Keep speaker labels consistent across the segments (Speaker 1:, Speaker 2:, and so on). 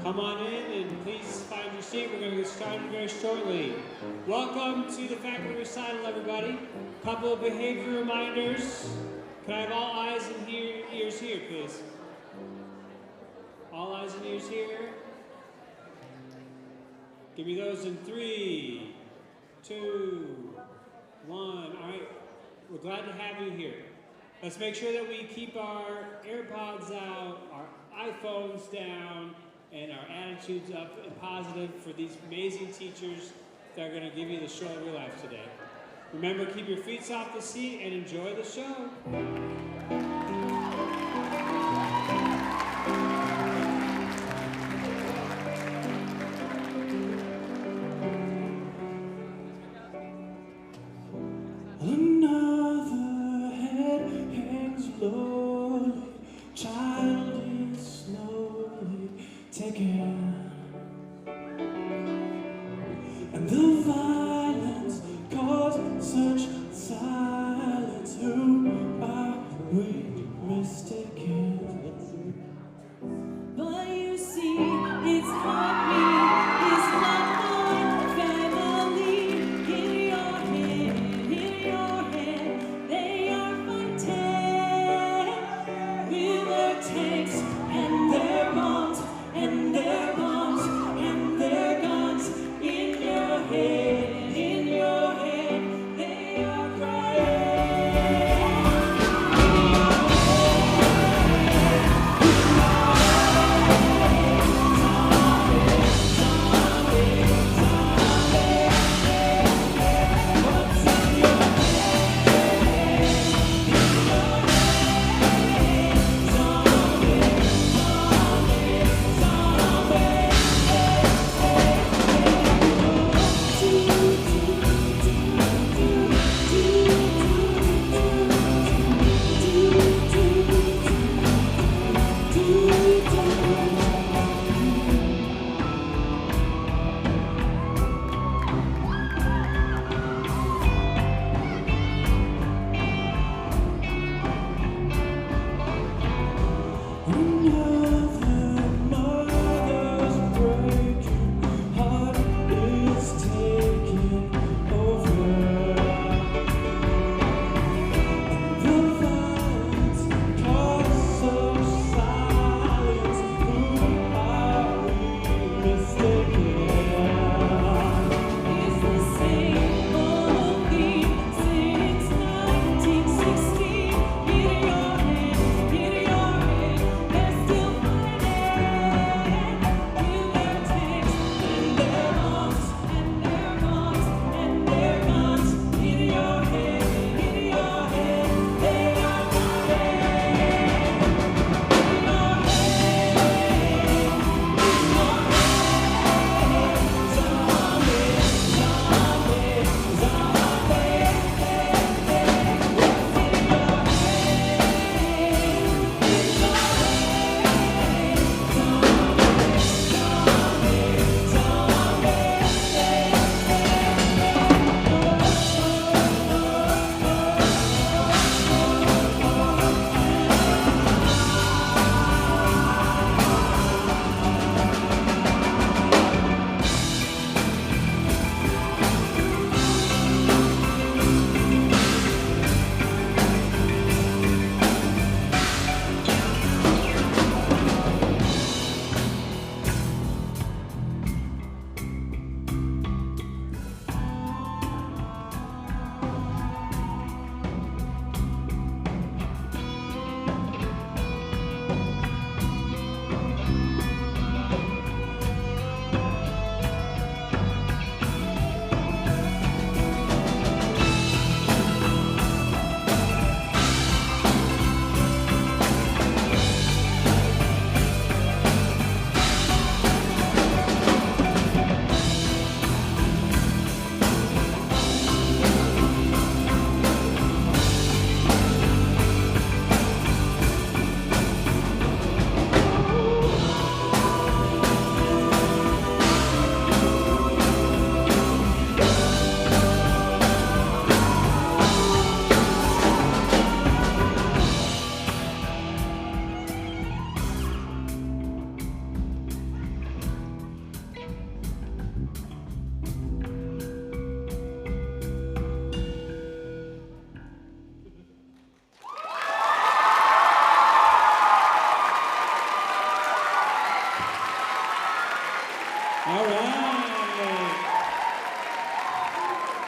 Speaker 1: Come on in and please find your seat. We're going to get started very shortly. Welcome to the faculty recital, everybody. Couple of behavior reminders. Can I have all eyes and ears here, please? All eyes and ears here. Give me those in 3, 2, 1. All right, we're glad to have you here. Let's make sure that we keep our AirPods out, our iPhones down, and our attitudes up and positive for these amazing teachers that are going to give you the show of your life today. Remember, keep your feet off the seat and enjoy the show. Another head hangs lowly, child is slowly taken, and the violence caused such silence. Who are we mistaken? But you see, it's not me, it's not my family. In your head, they are fighting with their tanks and their bombs and their bombs and their guns. In your head, they are crying. In your head.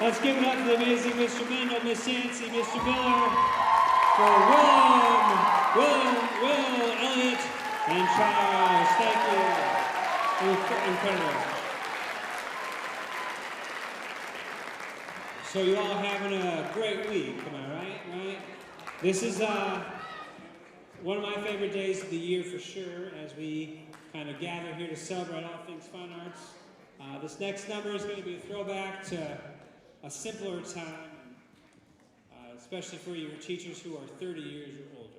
Speaker 1: Let's give it up to the amazing Mr. Mendel, Miss Nancy, Mr. Miller, for Will, Elliot, and Charles. Thank you. Incredible. So you all having a great week, am I right? Right? This is one of my favorite days of the year for sure, as we kind of gather here to celebrate all things fine arts. This next number is going to be a throwback to a simpler time, especially for your teachers who are 30 years or older.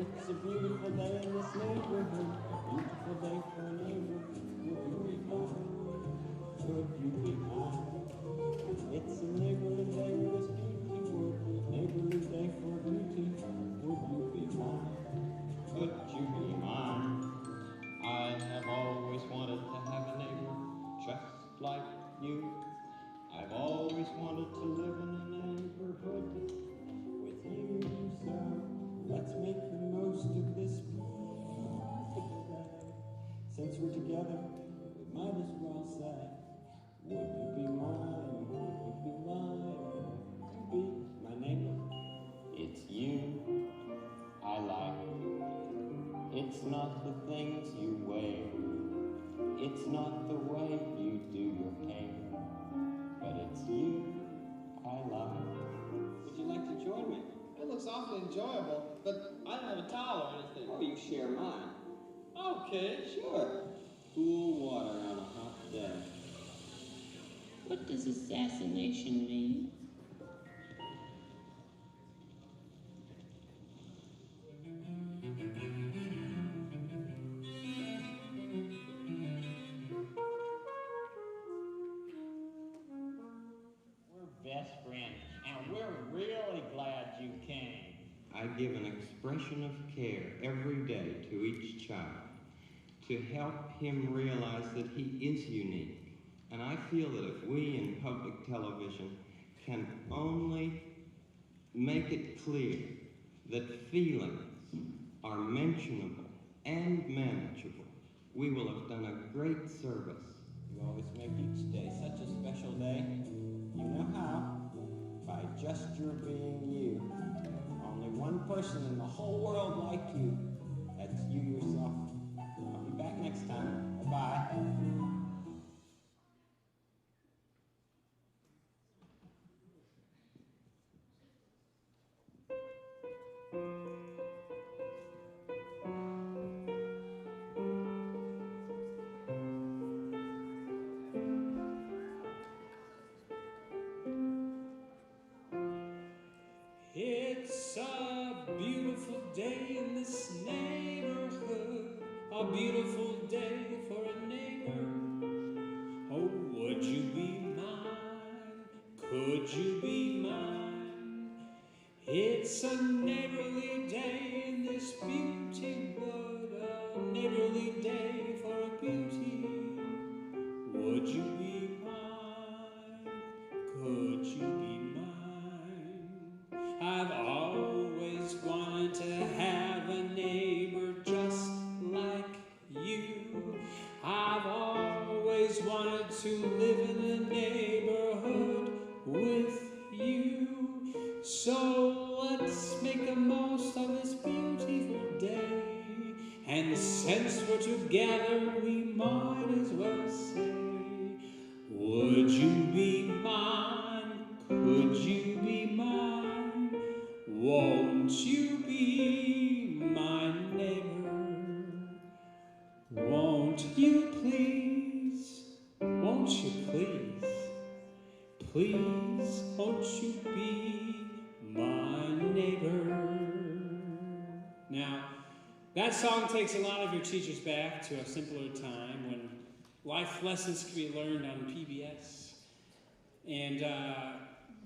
Speaker 2: It's a beautiful day in this neighborhood, beautiful day for a neighbor. Would you be mine? Would you be mine? It's a neighborly day in this beauty world, neighborly day for beauty. Would you be mine? Would you be mine? I have always wanted to have a neighbor just like you. I've always wanted to live in a neighborhood with you, so let's make the most of this beautiful day. Since we're together, we might as well say, would you be mine? Would you be mine? Would you be my neighbor? It's you I like. It's not the things you wear. It's not the way you do your hair. But it's you I like. Would you like to join me?
Speaker 3: It looks awfully enjoyable, but I don't have a towel or anything.
Speaker 2: Oh, you share mine.
Speaker 3: Okay.
Speaker 2: Sure. Cool water on a hot day.
Speaker 4: What does assassination mean?
Speaker 2: We're best friends, and we're really glad you came. I give an expression of care every day to each child to help him realize that he is unique. And I feel that if we in public television can only make it clear that feelings are mentionable and manageable, we will have done a great service. You always make each day such a special day. You know how? By just your being you. Only one person in the whole world like you. That's you yourself. I'll be back next time. Bye-bye.
Speaker 1: It's a beautiful day in this neighborhood, a beautiful day for a neighbor. Oh, would you be mine? Could you be mine? It's a neighborly day in this beauty wood, a neighborly day for a beauty. Would you be mine? Could you be mine? I've always wanted to have a neighbor just like you. I've always wanted to live in a neighborhood with you. So let's make the most of this beautiful day. And since we're together, we might as well say, would you be mine? Could you be mine? Won't you be my neighbor? Won't you please? Won't you please? Please, won't you be my neighbor? Now, that song takes a lot of your teachers back to a simpler time when life lessons could be learned on PBS. And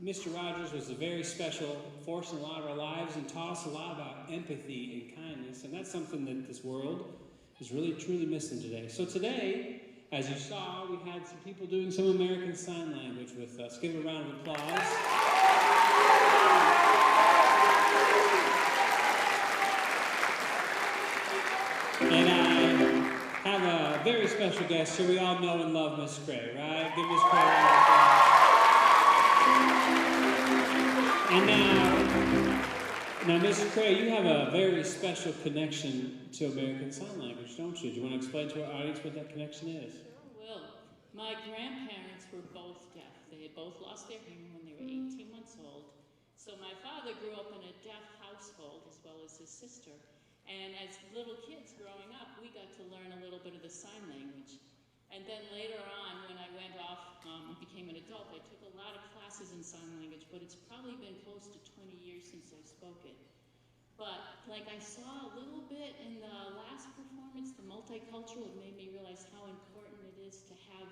Speaker 1: Mr. Rogers was a very special force in a lot of our lives and taught us a lot about empathy and kindness. And that's something that this world is really truly missing today. So today, as you saw, we had some people doing some American Sign Language with us. Give a round of applause. And I have a very special guest here. We all know and love Miss Cray, right? Give Miss Cray a round of applause. And now, Miss Cray, you have a very special connection to American Sign Language, don't you? Do you want to explain to our audience what that connection is?
Speaker 4: Sure will. My grandparents were both deaf. They had both lost their hearing when they were 18 months old. So my father grew up in a deaf household as well as his sister. And as little kids growing up, we got to learn a little bit of the sign language. And then later on, when I went off and became an adult, I took a lot of classes in sign language, but it's probably been close to 20 years since I spoke it. But like I saw a little bit in the last performance, the multicultural, it made me realize how important it is to have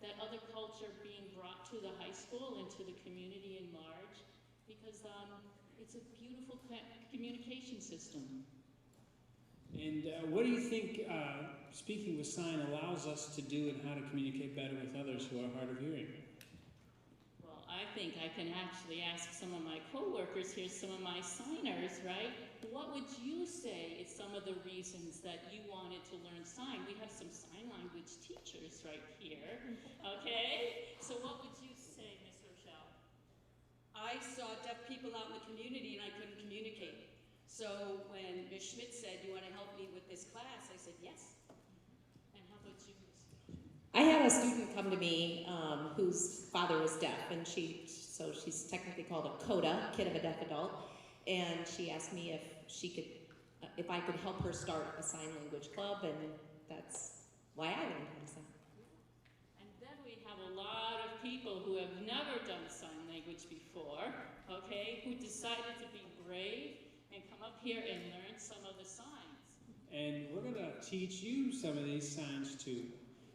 Speaker 4: that other culture being brought to the high school and to the community in large, because it's a beautiful communication system.
Speaker 1: And what do you think speaking with sign allows us to do and how to communicate better with others who are hard of hearing?
Speaker 4: Well, I think I can actually ask some of my coworkers here, some of my signers, right? What would you say is some of the reasons that you wanted to learn sign? We have some sign language teachers right here, okay? So what would you say, Miss Rochelle?
Speaker 5: I saw deaf people out in the community and I couldn't communicate. So when Ms. Schmidt said, "You want to help me with this class?" I said, "Yes."
Speaker 4: And how about you, Miss?
Speaker 6: I had a student come to me whose father was deaf, and so she's technically called a CODA, kid of a deaf adult, and she asked me if I could help her start a sign language club, and that's why I learned how to sign.
Speaker 4: And then we have a lot of people who have never done sign language before, okay, who decided to be brave and come up here and learn some of the signs.
Speaker 1: And we're going to teach you some of these signs too.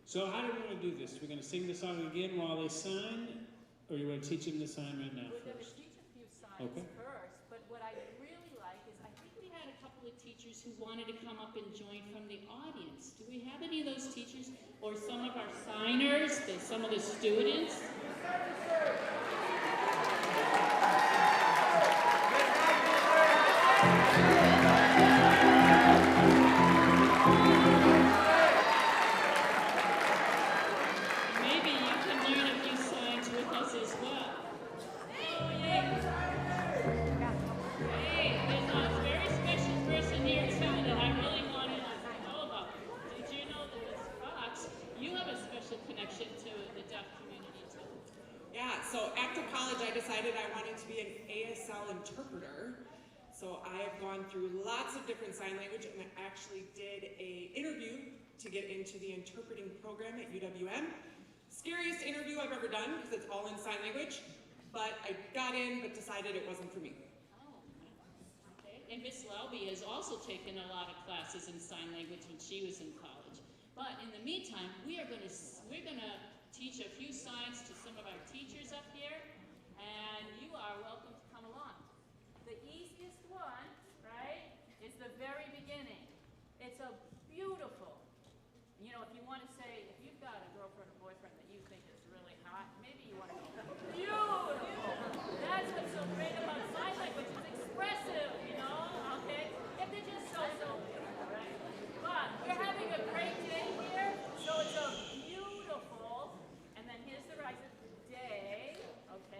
Speaker 1: So how do we want to do this? We're going to sing the song again while they sign, or you want to teach them the sign right now
Speaker 7: We're going to
Speaker 1: first?
Speaker 7: teach a few signs first, but what I really like is I think
Speaker 4: We had a couple of teachers who wanted to come up and join from the audience. Do we have any of those teachers or some of our signers, some of the students? Maybe you can learn a few signs with us as well. Hey, there's a very special person here too that I really wanted to know about. Did you know that Ms. Fox, you have a special connection to the deaf community too?
Speaker 8: Yeah, so after college I decided I wanted to be an ASL interpreter. So I have gone through lots of different sign language, and I actually did an interview to get into the interpreting program at UWM. Scariest interview I've ever done because it's all in sign language, but I got in but decided it wasn't for me.
Speaker 4: Oh, okay. And Miss Laube has also taken a lot of classes in sign language when she was in college. But in the meantime, we're gonna teach a few signs to some of our teachers up here, and you are welcome to come along.
Speaker 7: the easiest one, right, is the very beginning. It's a beautiful, you know, if you want to say, if you've got a girlfriend or boyfriend that you think is really hot, maybe you want to go, beautiful. That's what's so great about sign language. It's expressive, you know, okay? If they're just so beautiful, right? But we're having a great day here, so it's a beautiful, and then here's the right day, okay?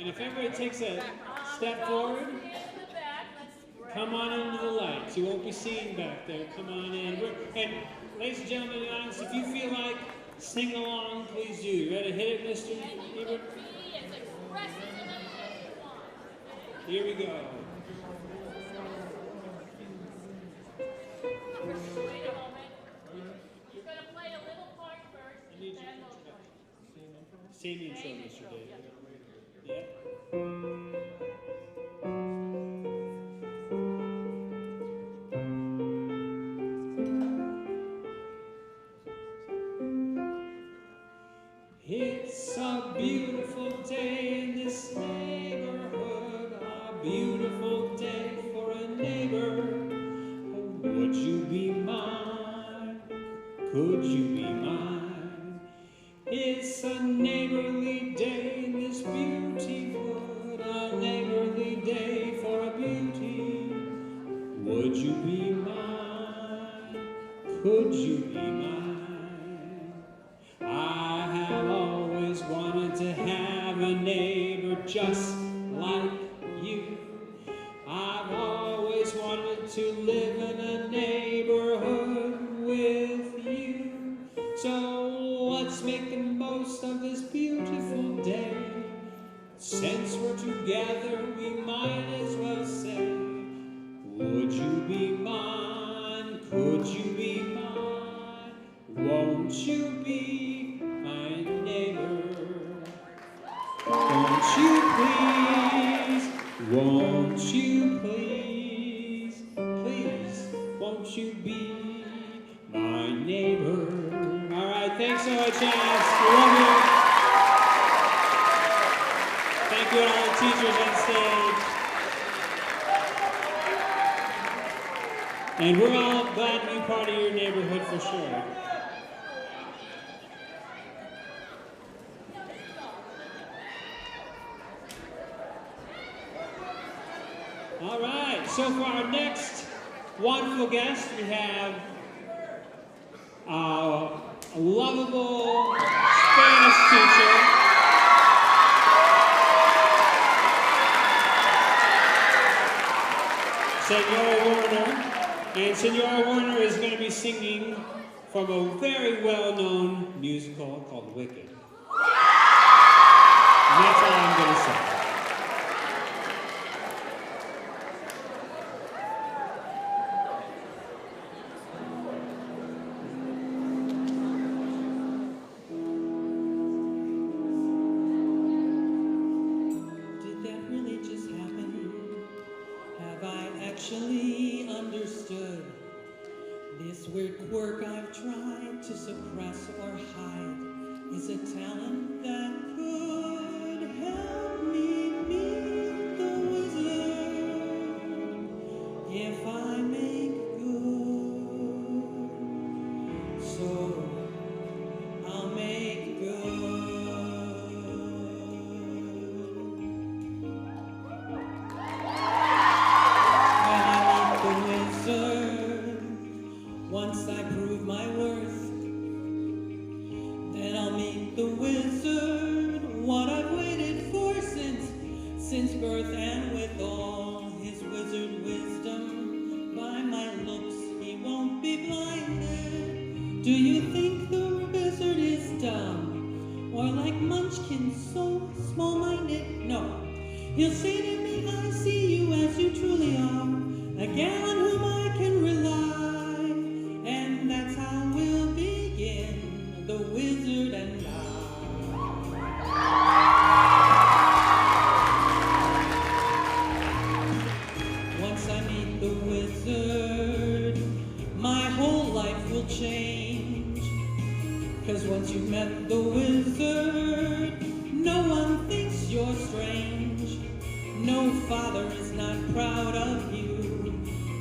Speaker 1: And if everybody takes a step forward, come on into the lights. You won't be seen back there. Come on in. And ladies and gentlemen in the audience, if you feel like singing along, please do. You ready to hit it, Mr. Ebert? Here we go.
Speaker 7: Wait a moment. He's going to play a little part first, and then we'll join.
Speaker 1: Same intro, Mr. David. Yeah. It's a beautiful day in this neighborhood, a beautiful day for a neighbor. Would you be mine? Could you be mine? It's a neighborly day in this beauty wood, a neighborly day for a beauty. Would you be mine? Could you be mine? I have always wanted to have a neighbor just like you. I've always wanted to live in a neighborhood with you. So let's make the most of this beautiful day. Since we're together, we might as well say, would you be mine? Could you be mine? Won't you be my neighbor? Won't you please? Won't you please? Please, won't you be my neighbor? All right, thanks OHS. We love you. Thank you to all the teachers on stage. And we're all glad to be part of your neighborhood for sure. All right, so for our next wonderful guest, we have a lovable Spanish teacher. Senora Warner. And Senora Warner is going to be singing from a very well-known musical called Wicked. And that's all I'm going to say.
Speaker 9: Did that really just happen? Have I actually understood this weird quirk I've tried to suppress or hide is a talent that could help me meet the wizard if I make good. So I'll make good. When I meet the wizard, once I prove my worth, then I'll meet the wizard, what I've waited for since birth, and with all his wizard wisdom, by my looks he won't be blinded. Do you think the wizard is dumb, or like Munchkin so small-minded? No, he'll say to me, I see you as you truly are, a gal on whom I can rely, and that's how we'll begin, the wizard and I. Once I meet the wizard, my whole life will change. 'Cause once you've met the wizard, no one thinks you're strange. No father is not proud of you,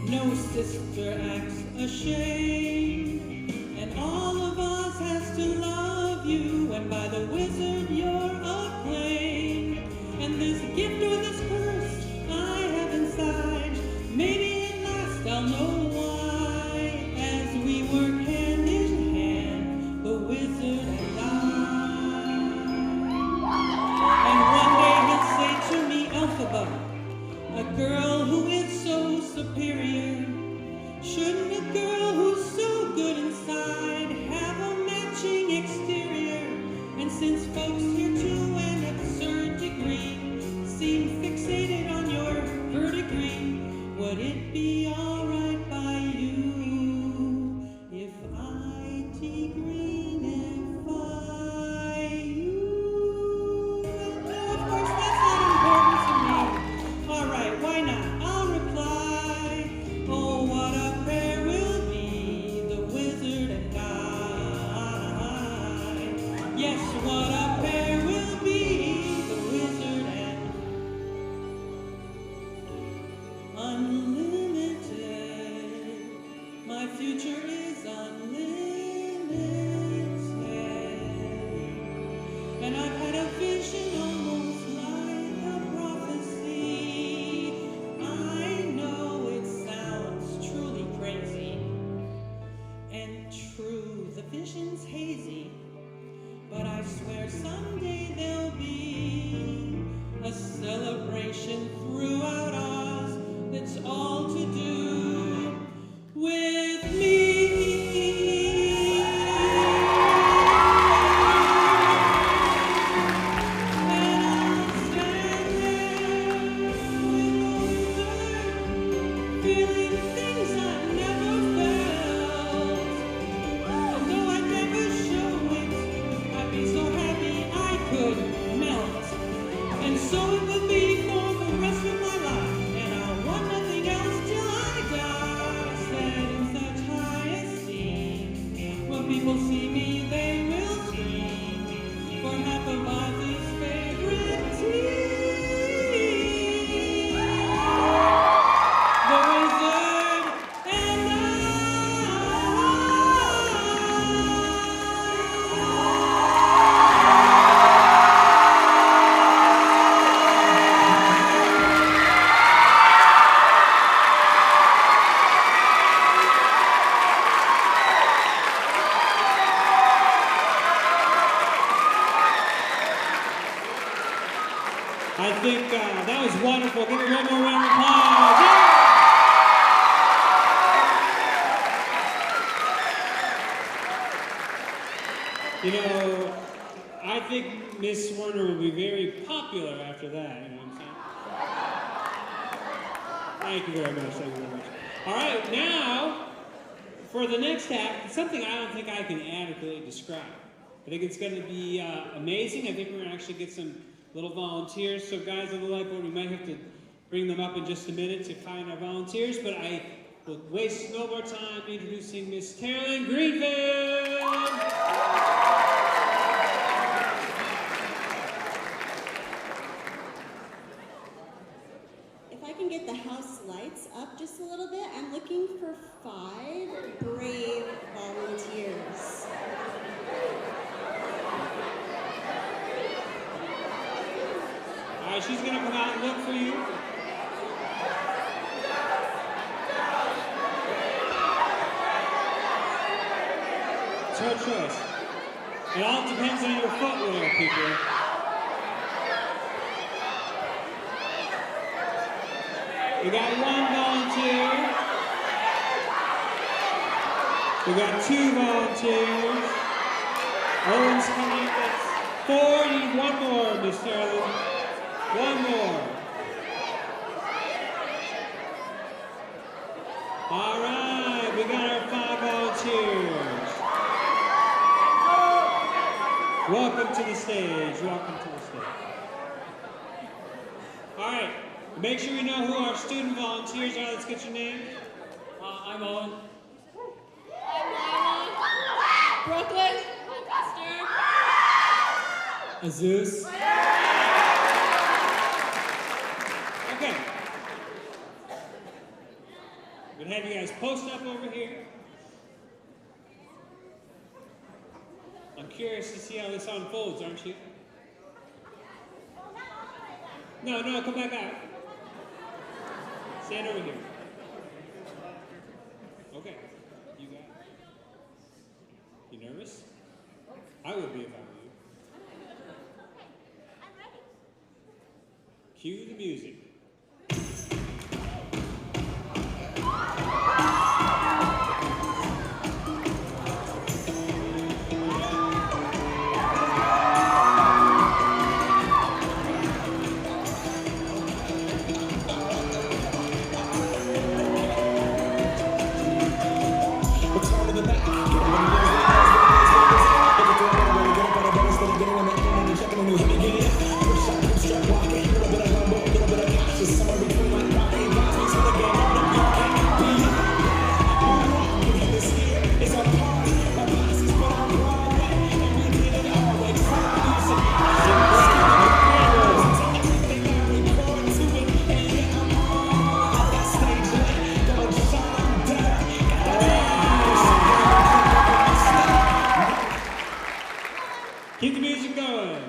Speaker 9: no sister acts ashamed, and all of us has to love you, and by the wizard you're acclaimed. And this gift or this curse I have inside, maybe at last I'll know why, as we work hand in hand, the wizard and I. And one day he'll say above. A girl who is so superior. Shouldn't a girl who's so good inside have a matching exterior? And since folks here to an absurd degree seem fixated on your verdigris, would it be alright by you if I degreenify you? No, of course that's not important to me. Alright, why not? I'll reply. Oh, what a pair we'll be, the wizard and I. Yes, what a pair we'll be, the wizard and unlimited. My future is unlimited. And I've had a vision almost like a prophecy. I know it sounds truly crazy. And true, the vision's hazy. But I swear someday there'll be a celebration throughout Oz that's all to do with me. And I'll stand there with wonder, feeling things I've never felt. And though I'd never show it, I'd be so happy I could melt. And so it would be for the rest of my life. And I'll want nothing else till I die. Set in such high esteem. When people see me, they will scream. For half of Ozzy's favorite team. The wizard and
Speaker 1: I think that was wonderful. Give it one more round of applause. Yeah! You know, I think Miss Warner will be very popular after that. You know what I'm saying? Thank you very much. Thank you very much. All right, now for the next act, something I don't think I can adequately describe. I think it's going to be amazing. I think we're going to actually get some little volunteers. So guys on the whiteboard, we might have to bring them up in just a minute to find our volunteers, but I will waste no more time introducing Miss Carolyn Greenfield.
Speaker 10: If I can get the house lights up just a little bit, I'm looking for 5 brave volunteers.
Speaker 1: All right, she's gonna come out and look for you. It's her choice. It all depends on your footwear, people. We got 1 volunteer. We got 2 volunteers. Owen's coming. That's 4. You need 1 more, Miss Carolyn. 1 more. All right, we got our 5 volunteers. Welcome to the stage. Welcome to the stage. All right, make sure we know who our student volunteers are. Let's get your name.
Speaker 11: I'm Owen.
Speaker 5: I'm Lila. Brooklyn. I'm Esther.
Speaker 11: Azus.
Speaker 1: Okay. I'm gonna have you guys post up over here. I'm curious to see how this unfolds, aren't you? No, come back out. Stand over here. Okay, you got it. You nervous? I would be if I were you. Cue the music. Keep the music going.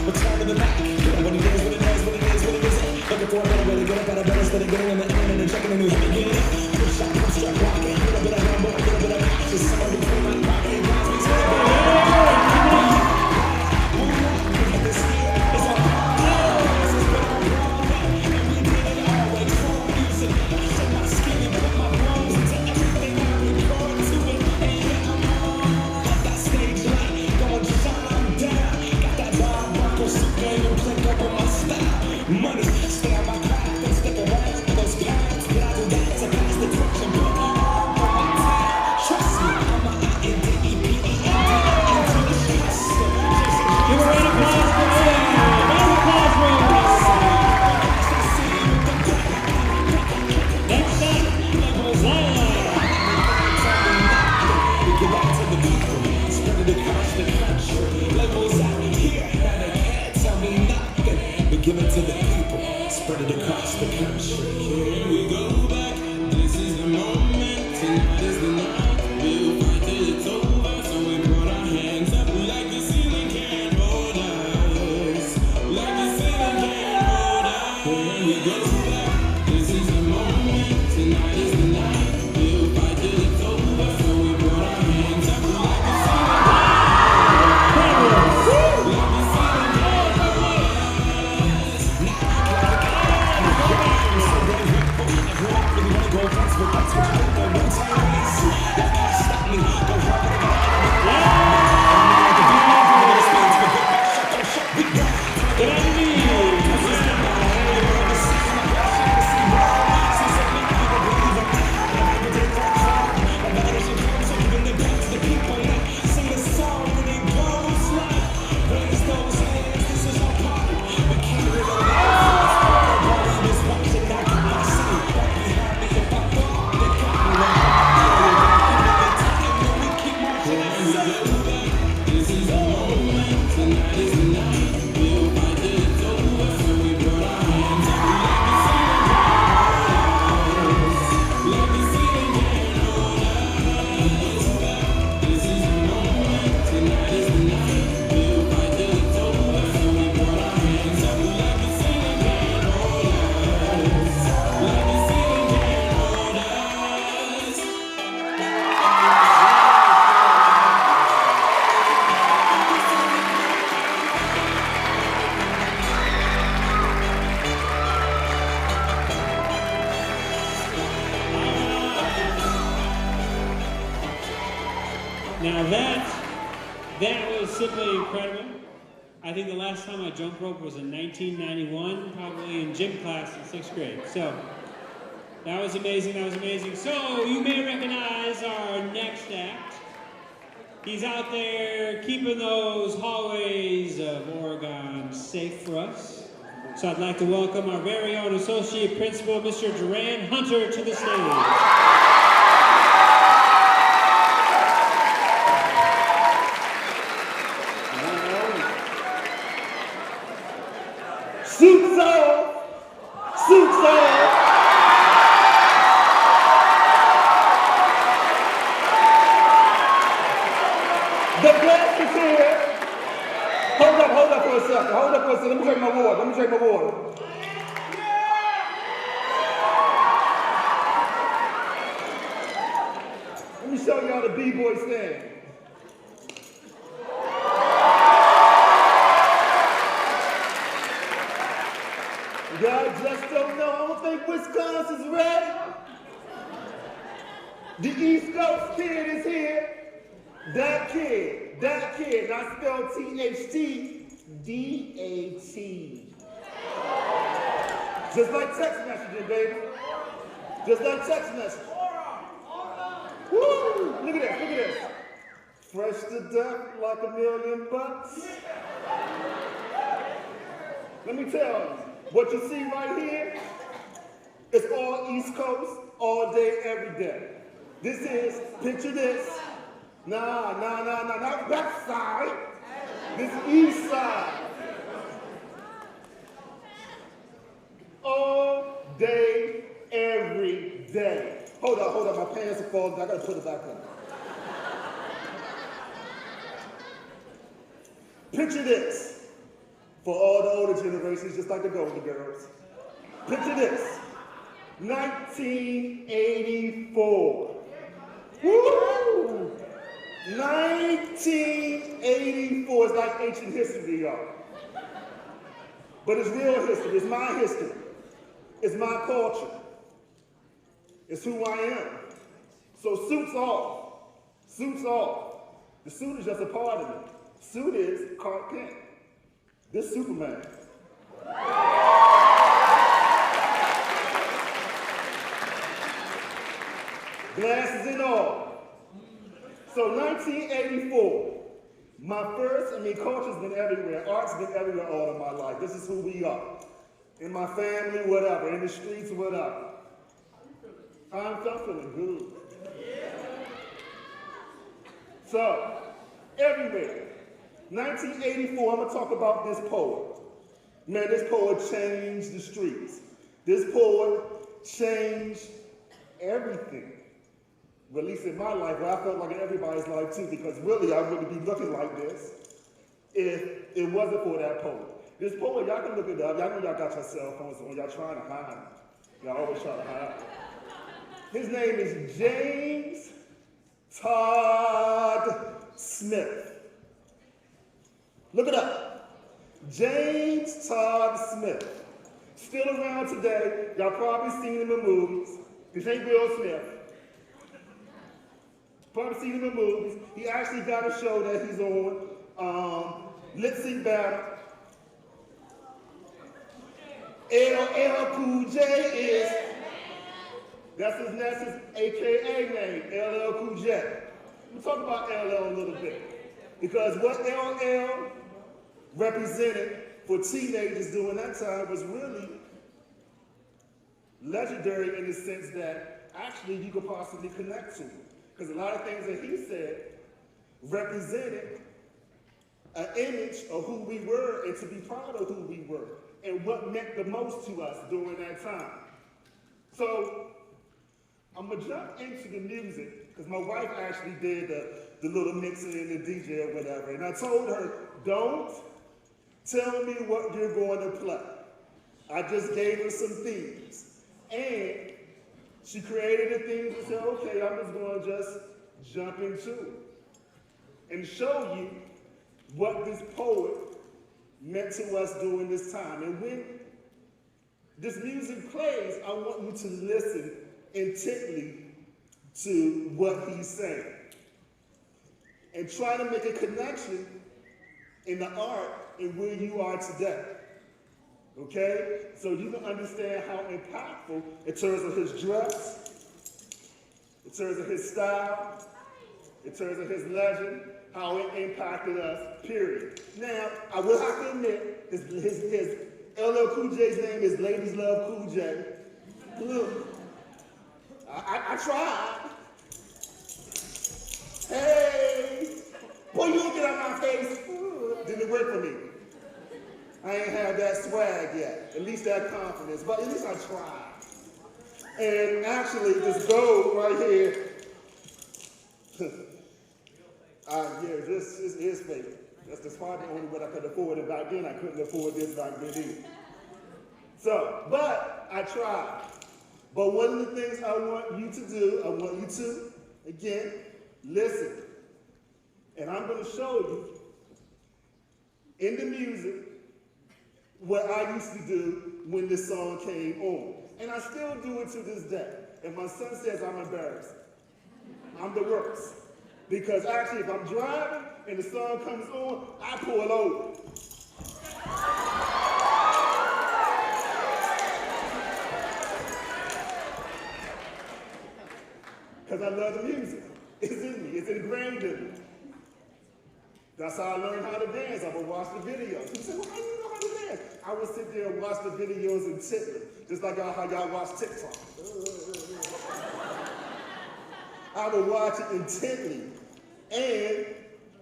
Speaker 12: Return to the back. What it is, what it is, what it is, what it isn't. Looking for a better way to get up out of bed instead of getting in the end and checking a new hit again. Push up, push up, rock it. A little bit of rumble, a little bit of action. Somewhere between like rock and rise. We say this year is our party. This has been our Broadway, and we did it all way. True music. I shed my skin and put my bones into everything I record to it. And yeah, I'm on. Let that stage light go and shine down. Got that Bob Barker suit game and play up with my style. Money, stay on my craft and stick around for those pounds. But I do that to pass the torch and put on my town. Trust me, I'm a I-N-D-E-P-E-N-D-E-N-D.
Speaker 1: Give a round of applause for OCA. Round of applause for OCA. Next up, Lila.
Speaker 12: We give out to the people, spread it across the country. Levels out here, now they can't tell me nothing. We give it to the people, spread it across the country. Here we go back, this is the moment, tonight is the night. We'll fight till it's over, so we put our hands up like the ceiling can't hold us. Like the ceiling can't hold us. Here we go back, this is the moment, tonight is the night. We'll fight till it's over, so we put our hands up like the ceiling can't hold us. Like the ceiling can't hold us. Now so very grateful. I grew up really wanna go dance, but that's what I know. One time easy, that can't stop me. Go hard, but I gotta sing a song and it goes like, raise those hands, this is our party. We can't live alone. Nobody is watching, I got my city right behind me. If I fall, they got me right. We keep marching and saying, this is the moment, tonight is the night. We'll fight till it's over, so we put our hands up like the ceiling can't hold us. Like the ceiling can't hold us. This is the moment, tonight is the night. We'll fight till it's over, so we put our hands up like the ceiling can't hold us. Like the ceiling can't hold us.
Speaker 1: Now that was simply incredible. I think the last time I jump rope was in 1991, probably in gym class in 6th grade. So that was amazing, that was amazing. So you may recognize our next act. He's out there keeping those hallways of Oregon safe for us. So I'd like to welcome our very own Associate Principal, Mr. Duran Hunter, to the stage.
Speaker 12: Suits off! Suits off! The class is here!
Speaker 13: up for a second. Hold up for a second. Let me drink my water. Let me drink my water. Let me show y'all the B-boy stand. Y'all just don't know. I don't think Wisconsin's ready. The East Coast kid is here. That kid, not spelled T-H-T-D-A-T. Just like text messaging, baby. Just like text messaging. Woo! Look at this, look at this. Fresh to death like $1,000,000. Let me tell you, what you see right here is all East Coast, all day, every day. This is, picture this. Not west side. This east side. All day, every day. Hold on, my pants are falling. I gotta put it back on. Picture this. For all the older generations, just like the Golden Girls. Picture this. 1984. Woo! 1984 is like ancient history, y'all. But it's real history. It's my history. It's my culture. It's who I am. So suits off. Suits off. The suit is just a part of me. Suit is Clark Kent. This Superman. Glasses and all. So 1984, culture's been everywhere. Art's been everywhere all of my life. This is who we are. In my family, whatever. In the streets, whatever. I'm feeling good. So, everywhere. 1984, I'm gonna talk about this poet. Man, this poet changed the streets. This poet changed everything. Well, at least in my life, but I felt like in everybody's life too, because really I wouldn't be looking like this if it wasn't for that poet. This poet, y'all can look it up. Y'all know y'all got your cell phones on. Y'all trying to hide. Y'all always trying to hide. His name is James Todd Smith. Look it up. James Todd Smith. Still around today. Y'all probably seen him in movies. This ain't Will Smith. Probably seen him in movies. He actually got a show that he's on. Lip Sync Battle. LL Cool J is, that's his AKA name, LL Cool J. We'll talk about LL a little bit. Because what LL represented for teenagers during that time was really legendary in the sense that actually you could possibly connect to him. Because a lot of things that he said represented an image of who we were and to be proud of who we were and what meant the most to us during that time. So I'm gonna jump into the music because my wife actually did the little mixing and the DJ or whatever. And I told her, don't tell me what you're going to play. I just gave her some themes. And she created the themes and said, okay, I'm just going to just jump into it and show you what this poet meant to us during this time. And when this music plays, I want you to listen intently to what he's saying and try to make a connection in the art and where you are today. Okay? So you can understand how impactful in terms of his dress, in terms of his style, in terms of his legend, how it impacted us, period. Now, I will have to admit, his LL Cool J's name is Ladies Love Cool J. Look, I tried. Hey, boy, you don't get out my face. Didn't work for me. I ain't had that swag yet, at least that confidence, but at least I tried. And actually, this gold right here, yeah, this is his favorite. That's just probably the only way I could afford it back then. I couldn't afford this back then either. So, but I tried. But one of the things I want you to do, I want you to, again, listen. And I'm going to show you in the music what I used to do when this song came on. And I still do it to this day. And my son says I'm embarrassed. I'm the worst. Because actually, if I'm driving and the song comes on, I pull over. Because I love the music. It's in me. It's ingrained in me. That's how I learned how to dance. I would watch the videos. People say, well, how do you know how to dance? I would sit there and watch the videos intently, just like how y'all watch TikTok. I would watch it intently, and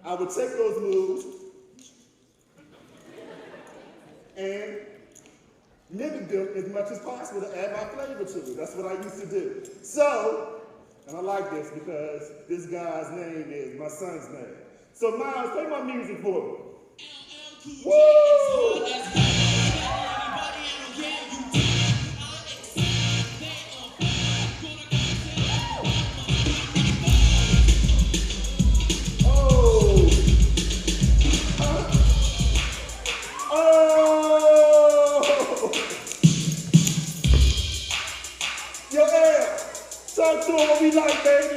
Speaker 13: I would take those moves and mimic them as much as possible to add my flavor to it. That's what I used to do. So, and I like this because this guy's name is my son's name. So Miles, play my music for me. Woo! Yo, Al, talk to him what we like, baby.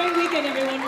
Speaker 6: great weekend, everyone.